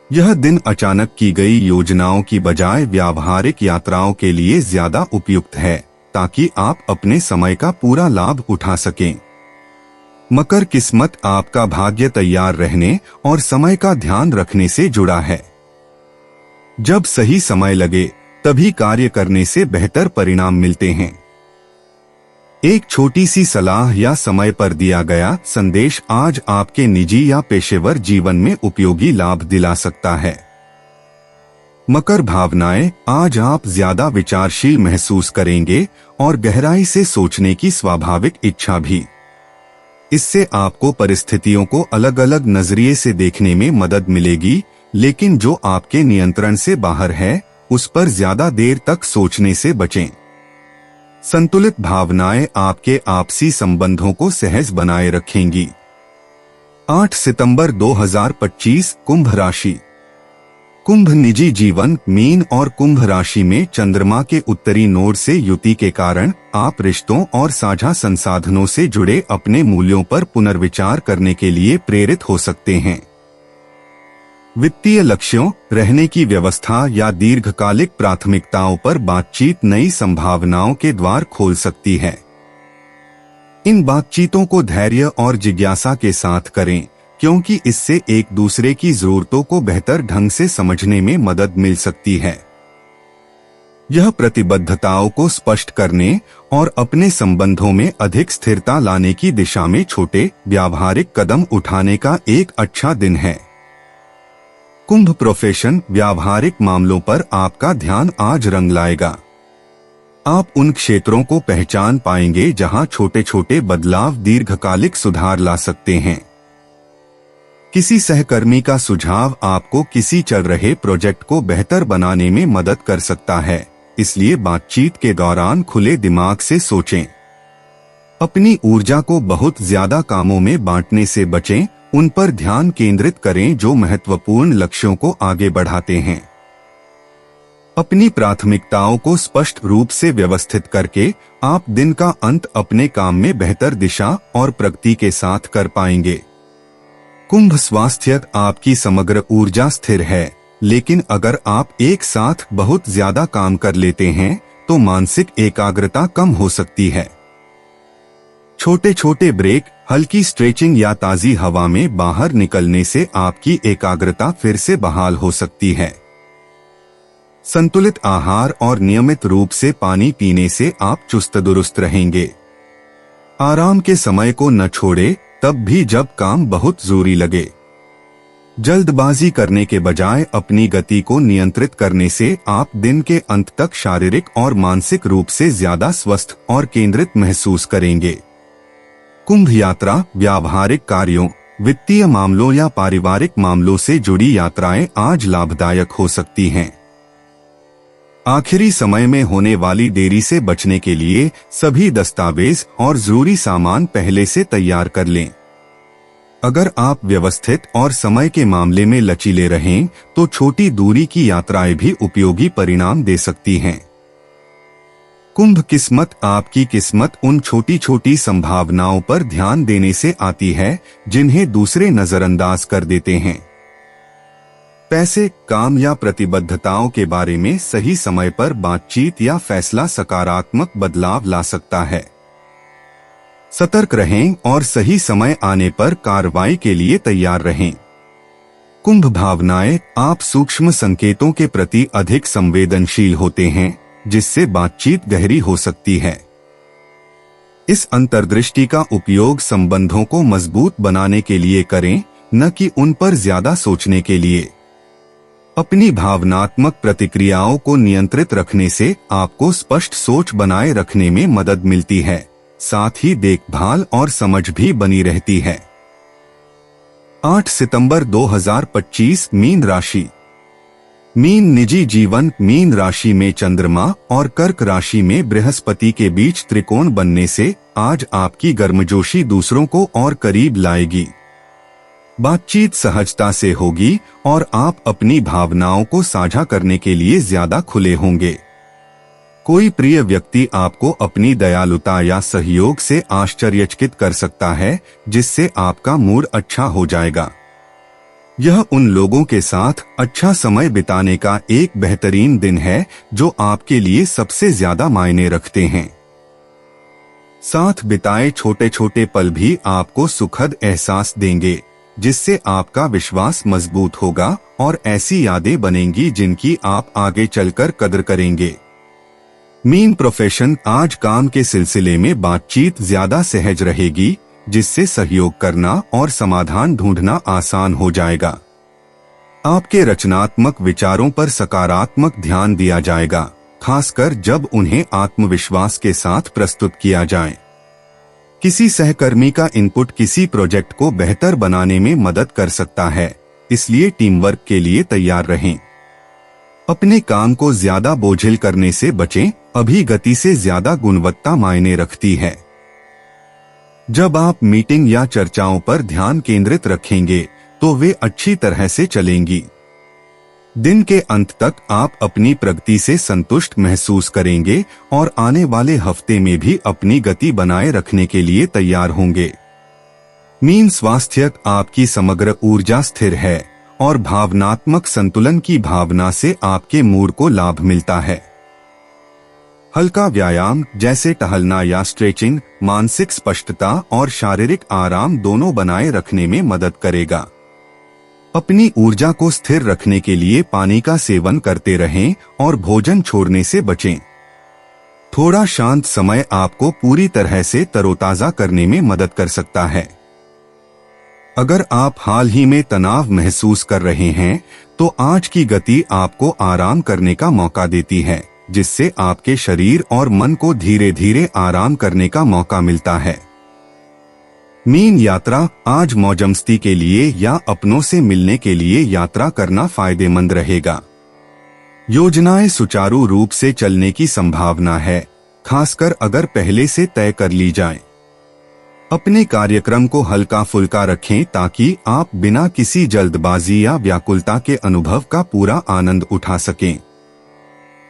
यह दिन अचानक की गई योजनाओं की बजाय व्यावहारिक यात्राओं के लिए ज्यादा उपयुक्त है, ताकि आप अपने समय का पूरा लाभ उठा सकें। मकर किस्मत, आपका भाग्य तैयार रहने और समय का ध्यान रखने से जुड़ा है। जब सही समय लगे तभी कार्य करने से बेहतर परिणाम मिलते हैं। एक छोटी सी सलाह या समय पर दिया गया संदेश आज आपके निजी या पेशेवर जीवन में उपयोगी लाभ दिला सकता है। मकर भावनाएं, आज आप ज्यादा विचारशील महसूस करेंगे और गहराई से सोचने की स्वाभाविक इच्छा भी। इससे आपको परिस्थितियों को अलग अलग नजरिए से देखने में मदद मिलेगी, लेकिन जो आपके नियंत्रण से बाहर है उस पर ज्यादा देर तक सोचने से बचें। संतुलित भावनाएं आपके आपसी संबंधों को सहज बनाए रखेंगी। 8 सितंबर 2025 कुंभ राशि। कुंभ निजी जीवन। मीन और कुंभ राशि में चंद्रमा के उत्तरी नोड से युति के कारण आप रिश्तों और साझा संसाधनों से जुड़े अपने मूल्यों पर पुनर्विचार करने के लिए प्रेरित हो सकते हैं। वित्तीय लक्ष्यों, रहने की व्यवस्था या दीर्घकालिक प्राथमिकताओं पर बातचीत नई संभावनाओं के द्वार खोल सकती है। इन बातचीतों को धैर्य और जिज्ञासा के साथ करें, क्योंकि इससे एक दूसरे की जरूरतों को बेहतर ढंग से समझने में मदद मिल सकती है। यह प्रतिबद्धताओं को स्पष्ट करने और अपने संबंधों में अधिक स्थिरता लाने की दिशा में छोटे व्यावहारिक कदम उठाने का एक अच्छा दिन है। कुंभ प्रोफेशन। व्यावहारिक मामलों पर आपका ध्यान आज रंग लाएगा। आप उन क्षेत्रों को पहचान पाएंगे जहां छोटे छोटे बदलाव दीर्घकालिक सुधार ला सकते हैं। किसी सहकर्मी का सुझाव आपको किसी चल रहे प्रोजेक्ट को बेहतर बनाने में मदद कर सकता है, इसलिए बातचीत के दौरान खुले दिमाग से सोचें। अपनी ऊर्जा को बहुत ज्यादा कामों में बांटने से बचें, उन पर ध्यान केंद्रित करें जो महत्वपूर्ण लक्ष्यों को आगे बढ़ाते हैं। अपनी प्राथमिकताओं को स्पष्ट रूप से व्यवस्थित करके आप दिन का अंत अपने काम में बेहतर दिशा और प्रगति के साथ कर पाएंगे। कुंभ स्वास्थ्य। आपकी समग्र ऊर्जा स्थिर है, लेकिन अगर आप एक साथ बहुत ज्यादा काम कर लेते हैं तो मानसिक एकाग्रता कम हो सकती है। छोटे छोटे ब्रेक, हल्की स्ट्रेचिंग या ताजी हवा में बाहर निकलने से आपकी एकाग्रता फिर से बहाल हो सकती है। संतुलित आहार और नियमित रूप से पानी पीने से आप चुस्त दुरुस्त रहेंगे। आराम के समय को न छोड़े, तब भी जब काम बहुत जरूरी लगे। जल्दबाजी करने के बजाय अपनी गति को नियंत्रित करने से आप दिन के अंत तक शारीरिक और मानसिक रूप से ज्यादा स्वस्थ और केंद्रित महसूस करेंगे। कुंभ यात्रा। व्यावहारिक कार्यों, वित्तीय मामलों या पारिवारिक मामलों से जुड़ी यात्राएं आज लाभदायक हो सकती हैं। आखिरी समय में होने वाली देरी से बचने के लिए सभी दस्तावेज और जरूरी सामान पहले से तैयार कर लें। अगर आप व्यवस्थित और समय के मामले में लचीले रहें, तो छोटी दूरी की यात्राएं भी उपयोगी परिणाम दे सकती हैं। कुंभ किस्मत। आपकी किस्मत उन छोटी छोटी संभावनाओं पर ध्यान देने से आती है जिन्हें दूसरे नजरअंदाज कर देते हैं। पैसे, काम या प्रतिबद्धताओं के बारे में सही समय पर बातचीत या फैसला सकारात्मक बदलाव ला सकता है। सतर्क रहें और सही समय आने पर कार्रवाई के लिए तैयार रहें। कुंभ भावनाएं। आप सूक्ष्म संकेतों के प्रति अधिक संवेदनशील होते हैं, जिससे बातचीत गहरी हो सकती है। इस अंतर्दृष्टि का उपयोग संबंधों को मजबूत बनाने के लिए करें, न कि उन पर ज्यादा सोचने के लिए। अपनी भावनात्मक प्रतिक्रियाओं को नियंत्रित रखने से आपको स्पष्ट सोच बनाए रखने में मदद मिलती है, साथ ही देखभाल और समझ भी बनी रहती है। 8 सितंबर 2025 मीन राशि। मीन निजी जीवन। मीन राशि में चंद्रमा और कर्क राशि में बृहस्पति के बीच त्रिकोण बनने से आज आपकी गर्मजोशी दूसरों को और करीब लाएगी। बातचीत सहजता से होगी और आप अपनी भावनाओं को साझा करने के लिए ज्यादा खुले होंगे। कोई प्रिय व्यक्ति आपको अपनी दयालुता या सहयोग से आश्चर्यचकित कर सकता है, जिससे आपका मूड अच्छा हो जाएगा। यह उन लोगों के साथ अच्छा समय बिताने का एक बेहतरीन दिन है जो आपके लिए सबसे ज्यादा मायने रखते हैं। साथ बिताए छोटे छोटे पल भी आपको सुखद एहसास देंगे, जिससे आपका विश्वास मजबूत होगा और ऐसी यादें बनेंगी जिनकी आप आगे चलकर कदर करेंगे। Mean profession. आज काम के सिलसिले में बातचीत ज्यादा सहज रहेगी, जिससे सहयोग करना और समाधान ढूंढना आसान हो जाएगा। आपके रचनात्मक विचारों पर सकारात्मक ध्यान दिया जाएगा, खासकर जब उन्हें आत्मविश्वास के साथ प्रस्तुत किया जाए। किसी सहकर्मी का इनपुट किसी प्रोजेक्ट को बेहतर बनाने में मदद कर सकता है, इसलिए टीम वर्क के लिए तैयार रहें। अपने काम को ज्यादा बोझिल करने से बचें अभी गति से ज्यादा गुणवत्ता मायने रखती है। जब आप मीटिंग या चर्चाओं पर ध्यान केंद्रित रखेंगे तो वे अच्छी तरह से चलेंगी। दिन के अंत तक आप अपनी प्रगति से संतुष्ट महसूस करेंगे और आने वाले हफ्ते में भी अपनी गति बनाए रखने के लिए तैयार होंगे। मीन स्वास्थ्य, आपकी समग्र ऊर्जा स्थिर है और भावनात्मक संतुलन की भावना से आपके मूड को लाभ मिलता है। हल्का व्यायाम जैसे टहलना या स्ट्रेचिंग मानसिक स्पष्टता और शारीरिक आराम दोनों बनाए रखने में मदद करेगा। अपनी ऊर्जा को स्थिर रखने के लिए पानी का सेवन करते रहें और भोजन छोड़ने से बचें। थोड़ा शांत समय आपको पूरी तरह से तरोताजा करने में मदद कर सकता है। अगर आप हाल ही में तनाव महसूस कर रहे हैं तो आज की गति आपको आराम करने का मौका देती है, जिससे आपके शरीर और मन को धीरे धीरे आराम करने का मौका मिलता है। मीन यात्रा, आज मौजमस्ती के लिए या अपनों से मिलने के लिए यात्रा करना फायदेमंद रहेगा। योजनाएं सुचारू रूप से चलने की संभावना है, खासकर अगर पहले से तय कर ली जाए। अपने कार्यक्रम को हल्का फुल्का रखें ताकि आप बिना किसी जल्दबाजी या व्याकुलता के अनुभव का पूरा आनंद उठा सकें।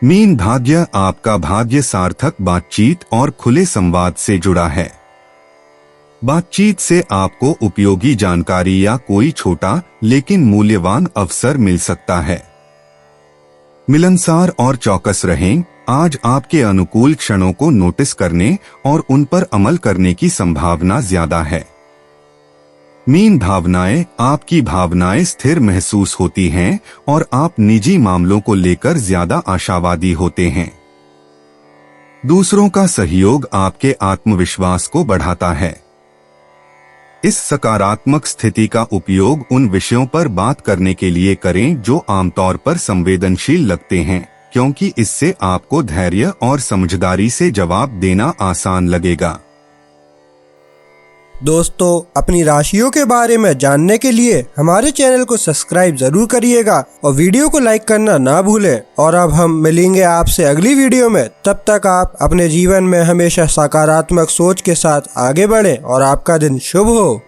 मीन भाग्य, आपका भाग्य सार्थक बातचीत और खुले संवाद से जुड़ा है। बातचीत से आपको उपयोगी जानकारी या कोई छोटा लेकिन मूल्यवान अवसर मिल सकता है। मिलनसार और चौकस रहें, आज आपके अनुकूल क्षणों को नोटिस करने और उन पर अमल करने की संभावना ज्यादा है। मीन भावनाएं, आपकी भावनाएं स्थिर महसूस होती हैं और आप निजी मामलों को लेकर ज्यादा आशावादी होते हैं। दूसरों का सहयोग आपके आत्मविश्वास को बढ़ाता है। इस सकारात्मक स्थिति का उपयोग उन विषयों पर बात करने के लिए करें जो आमतौर पर संवेदनशील लगते हैं, क्योंकि इससे आपको धैर्य और समझदारी से जवाब देना आसान लगेगा। दोस्तों, अपनी राशियों के बारे में जानने के लिए हमारे चैनल को सब्सक्राइब जरूर करिएगा और वीडियो को लाइक करना ना भूलें। और अब हम मिलेंगे आपसे अगली वीडियो में। तब तक आप अपने जीवन में हमेशा सकारात्मक सोच के साथ आगे बढ़ें और आपका दिन शुभ हो।